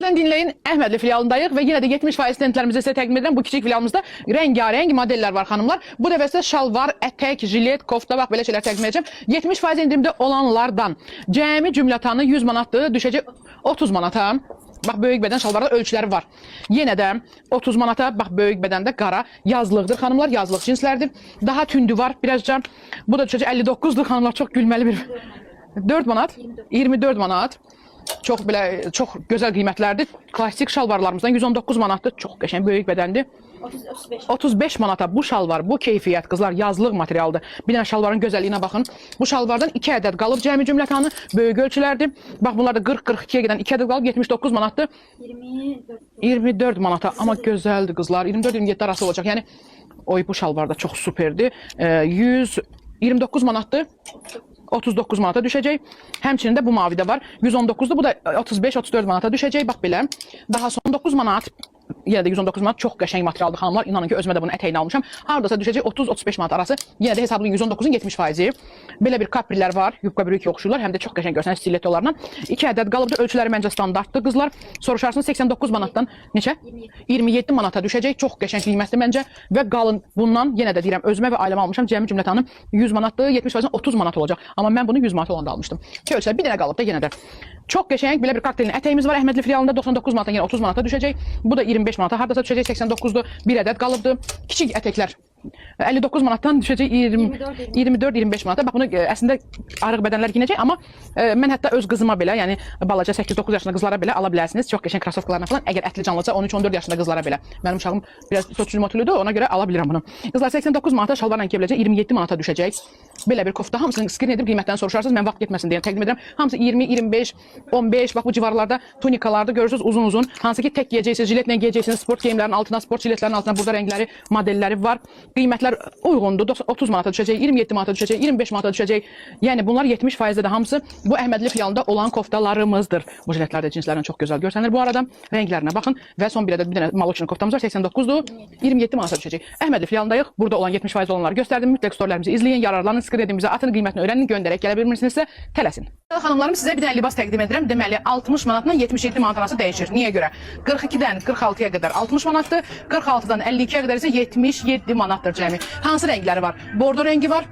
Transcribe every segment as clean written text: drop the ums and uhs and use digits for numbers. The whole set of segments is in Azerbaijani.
Gəlin dinləyin, Əhmədli filialındayıq və yenə də 70% stendlərimizi sizə təqdim edirəm. Bu kiçik filialımızda rengarenk modellər var xanımlar. Bu dəfə sizə şalvar, ətək, jilet, kofta, bax belə şeylər təqdim edəcəm. 70% endirimdə olanlardan cəmi cümlətanı 100 manatdır, düşəcək 30 manata. Bax, böyük bədən şalvarda ölçüləri var. Yenə də 30 manata, bax, böyük bədəndə qara yazlıqdır xanımlar, yazlıq cinslərdir. Daha tündü var birazca. Bu da düşəcək 59'dur xanımlar, çox gülməli bir 4 manat, 24 manat. Çox belə, çox gözəl qiymətlərdir. Klassik şalvarlarımızdan 119 manatdır. Çox qəşəng, böyük bədəndir. 35 manata bu şalvar, bu keyfiyyət qızlar, yazlıq materialdır. Bir dənə şalvarın gözəlliyinə baxın. Bu şalvardan 2 ədəd qalıb cəmi cümlətanı, böyük ölçülərdir. Bax, bunlar da 40-42'yə gedən 2 ədəd qalıb 79 manatdır. 24 manata, amma gözəldir qızlar. 24-27 arası olacaq. Yəni, oy, bu şalvar da çox superdir. 129 manatdır. 39 manata düşəcək. Həmçinin də bu mavi də var. 119'dur. Bu da 35-34 manata düşəcək. Bax belə. Daha son 9 manat. Yenə də 119 manat çox qəşəng materialdır xanımlar. İnanın ki, özümə də bunun ətəyini almışam. Hardasa düşəcək 30-35 manat arası. Yenə də hesablayın 119'un 70%. Belə bir kaprilər var. Yubqa bürük yoxşurlar. Həm də çox qəşəng görsənir stilettolarla. 2 ədəd qalıbdır. Ölçüləri məncə standartdır qızlar. Soruşarsınız 89 manatdan neçə? 27 manata düşəcək. Çox qəşəng qiymətli məncə və qalın. Bundan yenə də deyirəm özümə və ailəmə almışam. Cəmi cümlətanı 100 manatdır. 70%-dən 30 manat olacaq. Amma mən bunu 100 manat olanda almışdım. Ki ölçülər bir dənə qalıb da yenə də. Çox qəşəng belə bir kokteylin ətəyimiz var. Əhmədli filialında 99 manatdan yenə 30 manata düşəcək. Bu da 25 manata. Hardasa düşəcək 89'dur. Bir ədəd qalıbdır. Kiçik ətəklər 59 manatdan düşəcək 24-25 manata. Bax, bunu əslində arıq bədənlər giyinəcək, amma mən hətta öz qızıma belə, yəni balaca 8-9 yaşında qızlara belə ala bilərsiniz. Çox qəşəng krasovkalarına falan. Əgər ətli canlıca 13-14 yaşında qızlara belə. Mənim uşağım biraz soçulmotuludur, ona görə ala bilirəm bunu. Qızlar 89 manata şalvarla giyə biləcək, 27 manata düşəcək. Belə bir kofta. Hamısını skrin edib qiymətlərini soruşarsınız. Mən vaxt getməsin deyə təqdim edirəm. Hamısı 20, 25, 15, bax bu civarlarda tunikalarda görürsünüz uzun-uzun. Hansı ki tək giyəcəksiniz, jiletlə giyəcəksiniz, sport geyimlərin altına, sport jiletlərin altına burada rəngləri, modelləri var. Qiymətlər uyğundur. 30 manata düşəcək, 27 manata düşəcək, 25 manata düşəcək. Yəni bunlar 70%-də də hamısı bu Əhmədli filialında olan koftalarımızdır. Bu jiletlər də cinslərlə çox gözəl görsənir. Bu arada rənglərinə baxın və son bir ədəd bir dənə Maloçin koftamız var. 89'dur. 27 manata düşəcək. Əhmədli filialındayıq. Burada olan 70% olanları göstərdim. Mütləq storylərimizi izləyin, yararlanın, skrin edin bizə, atın, qiymətini öyrənin, göndərək gələ bilmirsinizsə tələsin. Xanımlarım, sizə bir dənə libas təqdim edirəm. Deməli 60 manatla 77 manat arası dəyişir. Niyə görə? 42'dən 46'ya qədər 60 manatdır. 46'dan 52'yə qədər isə 77 manatdır cəmi. Hansı rəngləri var? Bordo rəngi var,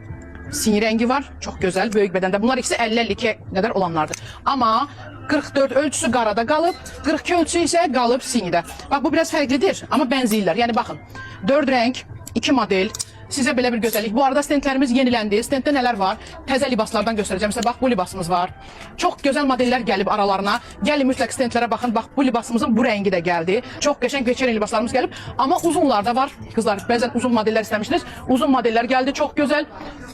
sinir rəngi var. Çox gözəl, böyük bədəndə. Bunlar ikisi 50-52'yə qədər olanlardır. Amma 44 ölçüsü qarada qalıb, 42 ölçüsü isə qalıb sinidə. Bax, bu biraz fərqlidir, amma bənzəyirlər. Yəni baxın, 4 rəng, 2 model. Sizə belə bir gözəllik. Bu arada stendlərimiz yeniləndi. Stenddə nələr var? Təzə libaslardan göstərəcəm sizə. Bax, bu libasımız var. Çox gözəl modellər gəlib aralarına. Gəlin mütləq stendlərə baxın. Bax, bu libasımızın bu rəngi də gəldi. Çox qəşəng veçeren libaslarımız gəlib. Amma uzunlar da var. Qızlar, bəzən uzun modellər istəmişdiniz. Uzun modellər gəldi. Çox gözəl.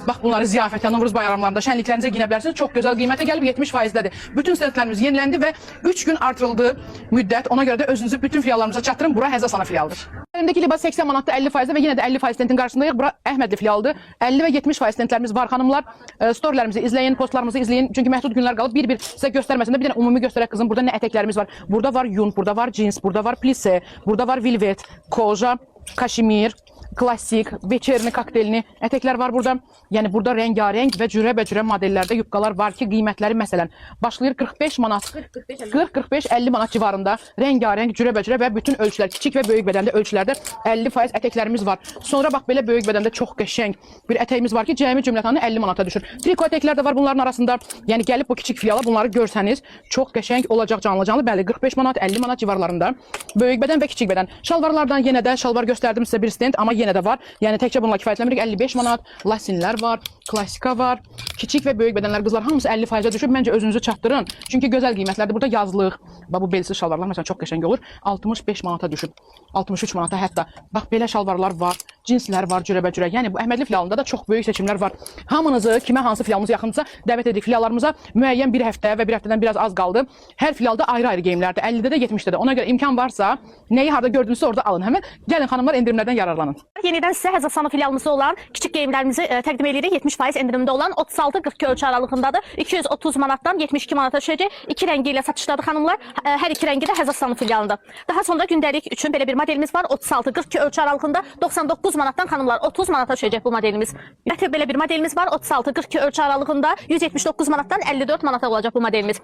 Bax, bunları ziyafətə, Novruz bayramlarında, şənliklərinizə giyinə bilərsiniz. Çox gözəl qiymətə gəlib 70%-dədir. Bütün stendlərimiz yeniləndi və 3 gün artırıldı müddət. Ona görə də özünüzü bütün filiallarımıza çatdırın. Bura Həzə Sana filialdır. Əlimdəki libas 80 manatda 50%-də və yenə də 50% stendin qarşısındayıq. Bura Əhmədli filialdır. 50 və 70% stendlərimiz var xanımlar. Storylərimizi izləyin, postlarımızı izləyin. Çünki məhdud günlər qalıb. Bir-bir sizə göstərməsəm də bir dənə ümumi göstərək qızım. Burada nə ətəklərimiz var? Burada var yun, burada var cins, burada var plise, burada var velvet, koja, kaşmir, klassik, veçerni, kokteylini ətəklər var burada. Yəni burada rəngarəng və cürə-bəcürə modellərdə yubqalar var ki, qiymətləri məsələn başlayır 45 manat, 40-45-50 manat civarında rəngarəng, cürə-bəcürə və bütün ölçülər, kiçik və böyük bədəndə ölçülərdə 50% ətəklərimiz var. Sonra bax belə böyük bədəndə çox qəşəng bir ətəyimiz var ki, cəmi cümlətanı 50 manata düşür. Triko ətəklər də var bunların arasında. Yəni gəlib bu kiçik filiala bunları görsəniz çox qəşəng olacaq canlı-canlı. Bəli, 45 manat, 50 manat civarlarında böyük bədən və kiçik bədən. Şalvarlardan yenə də şalvar göstərdim sizə bir stend, amma yenə də var. Yəni təkcə bununla kifayətlənmirik. 55 manat, lasinlər var, klassika var. Kiçik və böyük bədənlər qızlar hamısı 50%-ə düşüb. Məncə özünüzü çatdırın. Çünki gözəl qiymətlərdir. Burada yazlıq. Bax bu belsiz şalvarlar məsələn çox qəşəng olur. 65 manata düşüb. 63 manata hətta. Bax belə şalvarlar var. Cinslər var, cürəbəcürə. Yəni bu Əhmədli filialında da çox böyük seçimlər var. Hamınızı kimə hansı filialımız yaxındırsa dəvət edirik filiallarımıza. Müəyyən bir həftə və bir həftədən biraz az qaldı. Hər filialda ayrı-ayrı geyimlərdir. 50-də də 70-də də. Ona görə imkan varsa, nəyi harda gördünüzsə orada alın. Həmin gəlin xanımlar endirimlərdən yararlanın. Yenidən sizə Həzəsanı filialımızda olan kiçik geyimlərimizi təqdim edirik. 70% endirimdə olan 36-42 ölçü aralığındadır. 230 manatdan 72 manata düşəcək. 2 rəngi ilə satışdadır xanımlar. Hər iki rəngi də Həzəsanı filialında. Daha sonra gündəlik üçün belə bir modelimiz var. 36-42 ölçü aralığında 99 manatdan xanımlar 30 manata düşəcək bu modelimiz. Belə bir modelimiz var. 36-42 ölçü aralığında 179 manatdan 54 manata olacaq bu modelimiz.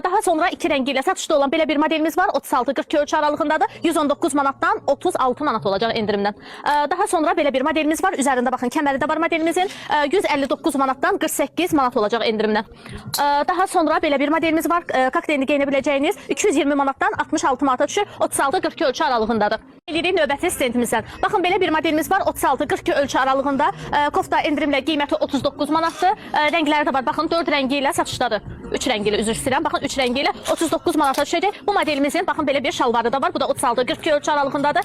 Daha sonra 2 rəngi ilə satışda olan belə bir modelimiz var. 36-42 ölçü aralığındadır. 119 manatdan 36 manat olacaq endirimdən. Daha sonra belə bir modelimiz var. Üzərində baxın, kəməri də var modelimizin. 159 manatdan 48 manat olacaq endirimdən. Daha sonra belə bir modelimiz var. Kokteylini geyinə biləcəyiniz 220 manatdan 66 manata düşür. 36-42 ölçü aralığındadır. Gelirik növbəti stendimizdən. Baxın, belə bir modelimiz var. 36-42 ölçü aralığında. Kofta endirimlə qiyməti 39 manatdır. Rəngləri də var. Baxın, 4 rəngi ilə satışdadır. 3 rəngi ilə üzr istəyirəm. Baxın, 3 rəngi ilə 39 manata düşəcək. Bu modelimizin baxın belə bir şalvarı da var. Bu da 36-42 ölçü aralığındadır.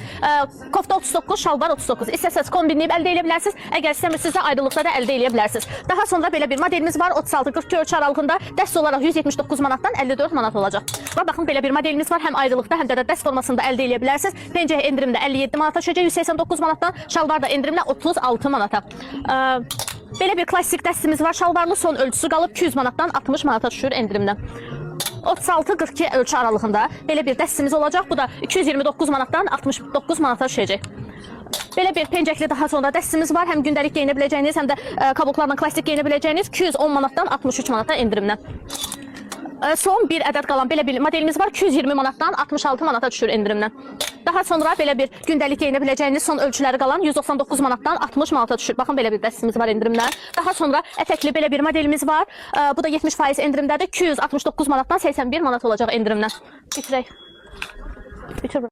Kofta 39, şalvar 39. İstəsəz kombinləyib əldə edə bilərsiniz. Əgər istəmirsinizsə ayrılıqda da əldə edə bilərsiniz. Daha sonra belə bir modelimiz var. 36-42 ölçü aralığında dəst olaraq 179 manatdan 54 manat olacaq. Baxın, belə bir modelimiz var. Həm ayrılıqda, həm də dəst formasında əldə edə bilərsiniz. Pencək endirimdə 57 manata düşəcək. 189 manatdan, şalvar da endirimlə 36 manata. Belə bir klassik dəstimiz var. Şalvarlı son ölçüsü qalıb 200 manatdan 60 manata düşür endirimdən. 36-42 ölçü aralığında belə bir dəstimiz olacaq. Bu da 229 manatdan 69 manata düşəcək. Belə bir pencəkli daha sonra dəstimiz var. Həm gündəlik geyinə biləcəyiniz, həm də kabuklarla klassik geyinə biləcəyiniz 210 manatdan 63 manata endirimdən. Son bir ədəd qalan belə bir modelimiz var. 220 manatdan 66 manata düşür endirimdən. Daha sonra belə bir gündəlik geyinə biləcəyiniz son ölçüləri qalan 199 manatdan 60 manata düşür. Baxın, belə bir dəstimiz var endirimdən. Daha sonra ətəkli belə bir modelimiz var. Bu da 70% endirimdədir. 269 manatdan 81 manat olacaq endirimdən. Bitirək. Bitir.